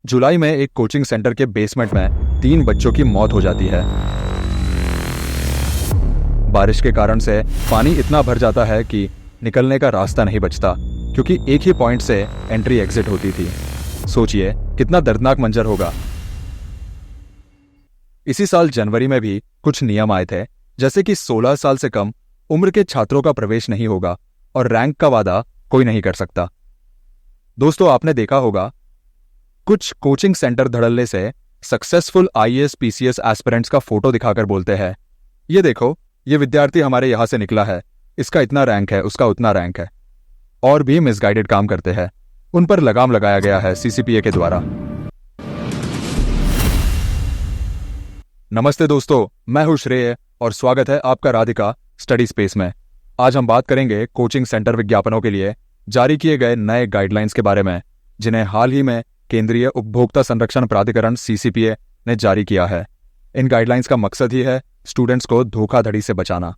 जुलाई में एक coaching centre के बेसमेंट में 3 बच्चों की मौत हो जाती है। बारिश के कारण से पानी इतना भर जाता है कि निकलने का रास्ता नहीं बचता, क्योंकि एक ही पॉइंट से एंट्री एग्जिट होती थी। सोचिए कितना दर्दनाक मंजर होगा। इसी साल जनवरी में भी कुछ नियम आए थे, जैसे कि 16 साल से कम उम्र के छात्रों का प्रवेश नहीं होगा और रैंक का वादा कोई नहीं कर सकता। दोस्तों, आपने देखा होगा कुछ कोचिंग सेंटर धड़ल्ले से सक्सेसफुल आईएएस पीसीएस एस्पिरेंट्स का फोटो दिखाकर बोलते हैं, ये देखो, ये विद्यार्थी हमारे यहां से निकला है, इसका इतना रैंक है, उसका उतना रैंक है। और भी मिसगाइडेड काम करते हैं। उन पर लगाम लगाया गया है सीसीपीए के द्वारा। नमस्ते दोस्तों, मैं हूं श्रेय और स्वागत है आपका राधिका स्टडी स्पेस में। आज हम बात करेंगे कोचिंग सेंटर विज्ञापनों के लिए जारी किए गए नए गाइडलाइंस के बारे में, जिन्हें हाल ही में केंद्रीय उपभोक्ता संरक्षण प्राधिकरण सीसीपीए ने जारी किया है। इन गाइडलाइंस का मकसद ही है स्टूडेंट्स को धोखाधड़ी से बचाना।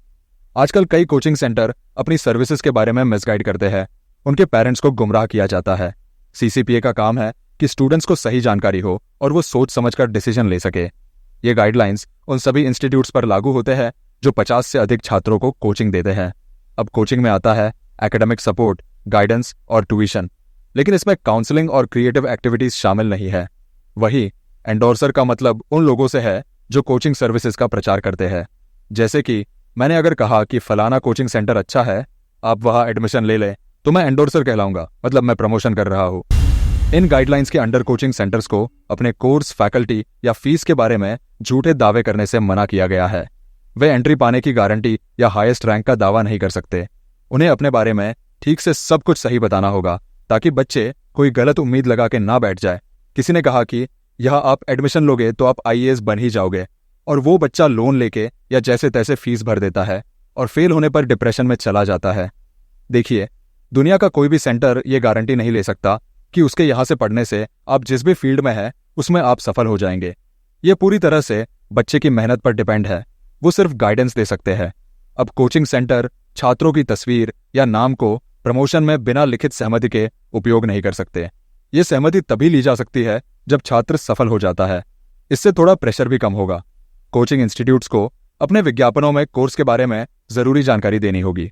आजकल कई कोचिंग सेंटर अपनी सर्विसेज के बारे में मिसगाइड करते हैं। उनके पेरेंट्स को गुमराह किया जाता है। सीसीपीए का काम है कि स्टूडेंट्स को सही जानकारी हो और वो सोच समझकर डिसीजन ले सके। ये गाइडलाइंस उन सभी इंस्टीट्यूट्स पर लागू होते हैं जो 50 से अधिक छात्रों को कोचिंग देते हैं। अब कोचिंग में आता है एकेडमिक सपोर्ट, गाइडेंस और ट्यूशन, लेकिन इसमें काउंसलिंग और क्रिएटिव एक्टिविटीज शामिल नहीं है। वही एंडोर्सर का मतलब उन लोगों से है जो कोचिंग सर्विसेज का प्रचार करते हैं। जैसे कि मैंने अगर कहा कि फलाना कोचिंग सेंटर अच्छा है, आप वहां एडमिशन ले लें, तो मैं एंडोर्सर कहलाऊंगा, मतलब मैं प्रमोशन कर रहा हूं। इन गाइडलाइंस के अंडर कोचिंग सेंटर्स को अपने कोर्स, फैकल्टी या फीस के बारे में झूठे दावे करने से मना किया गया है। वे एंट्री पाने की गारंटी या हाईएस्ट रैंक का दावा नहीं कर सकते। उन्हें अपने बारे में ठीक से सब कुछ सही बताना होगा, ताकि बच्चे कोई गलत उम्मीद लगा के ना बैठ जाए। किसी ने कहा कि यह आप एडमिशन लोगे तो आप आईएएस बन ही जाओगे, और वो बच्चा लोन लेके या जैसे तैसे फीस भर देता है और फेल होने पर डिप्रेशन में चला जाता है। देखिए, दुनिया का कोई भी सेंटर ये गारंटी नहीं ले सकता कि उसके यहां से पढ़ने से आप जिस भी फील्ड में है उसमें आप सफल हो जाएंगे। ये पूरी तरह से बच्चे की मेहनत पर डिपेंड है। वो सिर्फ गाइडेंस दे सकते हैं। अब कोचिंग सेंटर छात्रों की तस्वीर या नाम को प्रमोशन में बिना लिखित सहमति के उपयोग नहीं कर सकते। ये सहमति तभी ली जा सकती है जब छात्र सफल हो जाता है। इससे थोड़ा प्रेशर भी कम होगा। कोचिंग इंस्टीट्यूट्स को अपने विज्ञापनों में कोर्स के बारे में जरूरी जानकारी देनी होगी।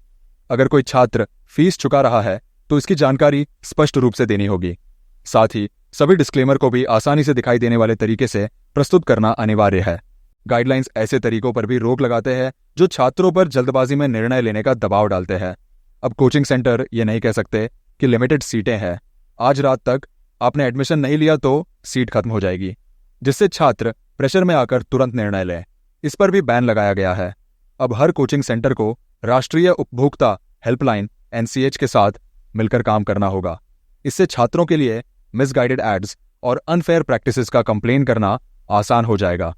अगर कोई छात्र फीस चुका रहा है तो इसकी जानकारी स्पष्ट रूप से देनी होगी। साथ ही सभी डिस्क्लेमर को भी आसानी से दिखाई देने वाले तरीके से प्रस्तुत करना अनिवार्य है। गाइडलाइंस ऐसे तरीकों पर भी रोक लगाते हैं जो छात्रों पर जल्दबाजी में निर्णय लेने का दबाव डालते हैं। अब कोचिंग सेंटर ये नहीं कह सकते कि लिमिटेड सीटें हैं, आज रात तक आपने एडमिशन नहीं लिया तो सीट खत्म हो जाएगी, जिससे छात्र प्रेशर में आकर तुरंत निर्णय लें। इस पर भी बैन लगाया गया है। अब हर कोचिंग सेंटर को राष्ट्रीय उपभोक्ता हेल्पलाइन एनसीएच के साथ मिलकर काम करना होगा। इससे छात्रों के लिए मिसगाइडेड एड्स और अनफेयर प्रैक्टिसेस का कंप्लेन करना आसान हो जाएगा।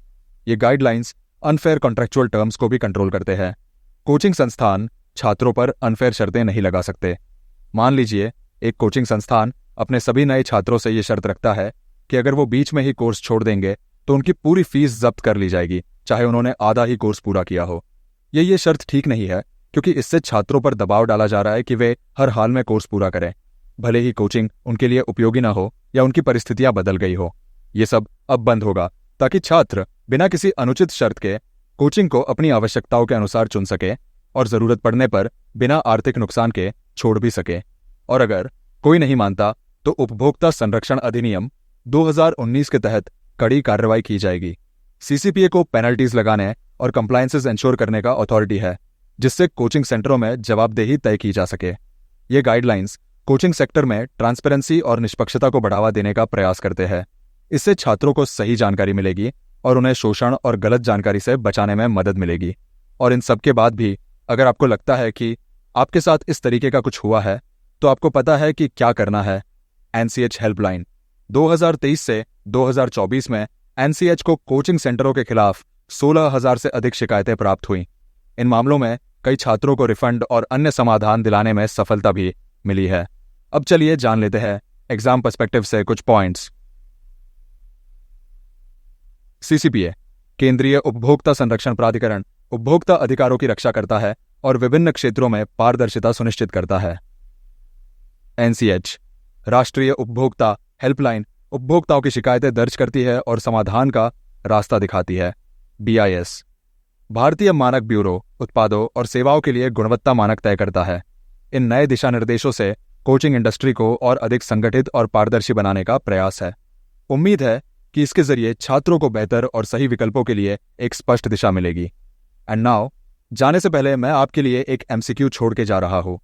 ये गाइडलाइंस अनफेयर कॉन्ट्रेक्चुअल टर्म्स को भी कंट्रोल करते हैं। कोचिंग संस्थान छात्रों पर अनफेयर शर्तें नहीं लगा सकते। मान लीजिए एक कोचिंग संस्थान अपने सभी नए छात्रों से ये शर्त रखता है कि अगर वो बीच में ही कोर्स छोड़ देंगे तो उनकी पूरी फीस जब्त कर ली जाएगी, चाहे उन्होंने आधा ही कोर्स पूरा किया हो। ये शर्त ठीक नहीं है, क्योंकि इससे छात्रों पर दबाव डाला जा रहा है कि वे हर हाल में कोर्स पूरा करें, भले ही कोचिंग उनके लिए उपयोगी ना हो या उनकी परिस्थितियां बदल गई हो। ये सब अब बंद होगा, ताकि छात्र बिना किसी अनुचित शर्त के कोचिंग को अपनी आवश्यकताओं के अनुसार चुन सके और जरूरत पड़ने पर बिना आर्थिक नुकसान के छोड़ भी सके। और अगर कोई नहीं मानता तो उपभोक्ता संरक्षण अधिनियम 2019 के तहत कड़ी कार्रवाई की जाएगी। सीसीपीए को पेनल्टीज लगाने और कंप्लायंसेस इंश्योर करने का अथॉरिटी है, जिससे कोचिंग सेंटरों में जवाबदेही तय की जा सके। ये गाइडलाइंस कोचिंग सेक्टर में ट्रांसपेरेंसी और निष्पक्षता को बढ़ावा देने का प्रयास करते हैं। इससे छात्रों को सही जानकारी मिलेगी और उन्हें शोषण और गलत जानकारी से बचाने में मदद मिलेगी। और इन सब के बाद भी अगर आपको लगता है कि आपके साथ इस तरीके का कुछ हुआ है, तो आपको पता है कि क्या करना है। एनसीएच हेल्पलाइन 2023 से 2024 में एनसीएच को कोचिंग सेंटरों के खिलाफ 16,000 से अधिक शिकायतें प्राप्त हुई। इन मामलों में कई छात्रों को रिफंड और अन्य समाधान दिलाने में सफलता भी मिली है। अब चलिए जान लेते हैं एग्जाम पर्सपेक्टिव से कुछ पॉइंट्स। सीसीपीए केंद्रीय उपभोक्ता संरक्षण प्राधिकरण उपभोक्ता अधिकारों की रक्षा करता है और विभिन्न क्षेत्रों में पारदर्शिता सुनिश्चित करता है। एनसीएच राष्ट्रीय उपभोक्ता हेल्पलाइन उपभोक्ताओं की शिकायतें दर्ज करती है और समाधान का रास्ता दिखाती है। BIS भारतीय मानक ब्यूरो उत्पादों और सेवाओं के लिए गुणवत्ता मानक तय करता है। इन नए दिशा निर्देशों से कोचिंग इंडस्ट्री को और अधिक संगठित और पारदर्शी बनाने का प्रयास है। उम्मीद है कि इसके जरिए छात्रों को बेहतर और सही विकल्पों के लिए एक स्पष्ट दिशा मिलेगी। एंड नाउ, जाने से पहले मैं आपके लिए एक MCQ छोड़ के जा रहा हूं।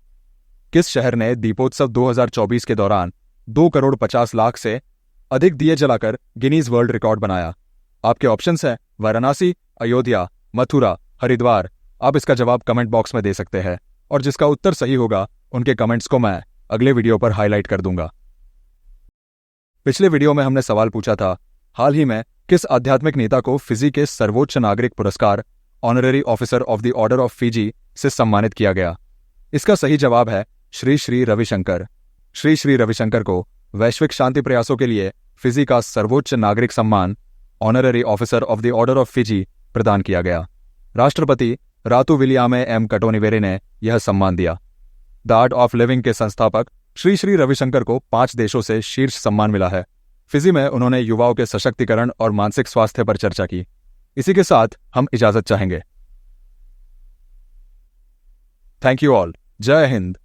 किस शहर ने दीपोत्सव 2024 के दौरान 2,50,00,000 से अधिक दिए जलाकर गिनीज वर्ल्ड रिकॉर्ड बनाया? आपके ऑप्शंस हैं वाराणसी, अयोध्या, मथुरा, हरिद्वार। आप इसका जवाब कमेंट बॉक्स में दे सकते हैं और जिसका उत्तर सही होगा उनके कमेंट्स को मैं अगले वीडियो पर हाईलाइट कर दूंगा। पिछले वीडियो में हमने सवाल पूछा था, हाल ही में किस आध्यात्मिक नेता को फिजी के सर्वोच्च नागरिक पुरस्कार honorary officer of the order of Fiji से सम्मानित किया गया? इसका सही जवाब है श्री श्री रविशंकर। श्री श्री रविशंकर को वैश्विक शांति प्रयासों के लिए फिजी का सर्वोच्च नागरिक सम्मान honorary officer of the order of Fiji प्रदान किया गया। राष्ट्रपति रातू विलियामे एम कटोनिवेरे ने यह सम्मान दिया। द आर्ट ऑफ लिविंग के संस्थापक श्री श्री रविशंकर को 5 देशों से शीर्ष सम्मान मिला है। फिजी में उन्होंने युवाओं के सशक्तिकरण और मानसिक स्वास्थ्य पर चर्चा की। इसी के साथ हम इजाजत चाहेंगे। Thank you all. जय हिंद।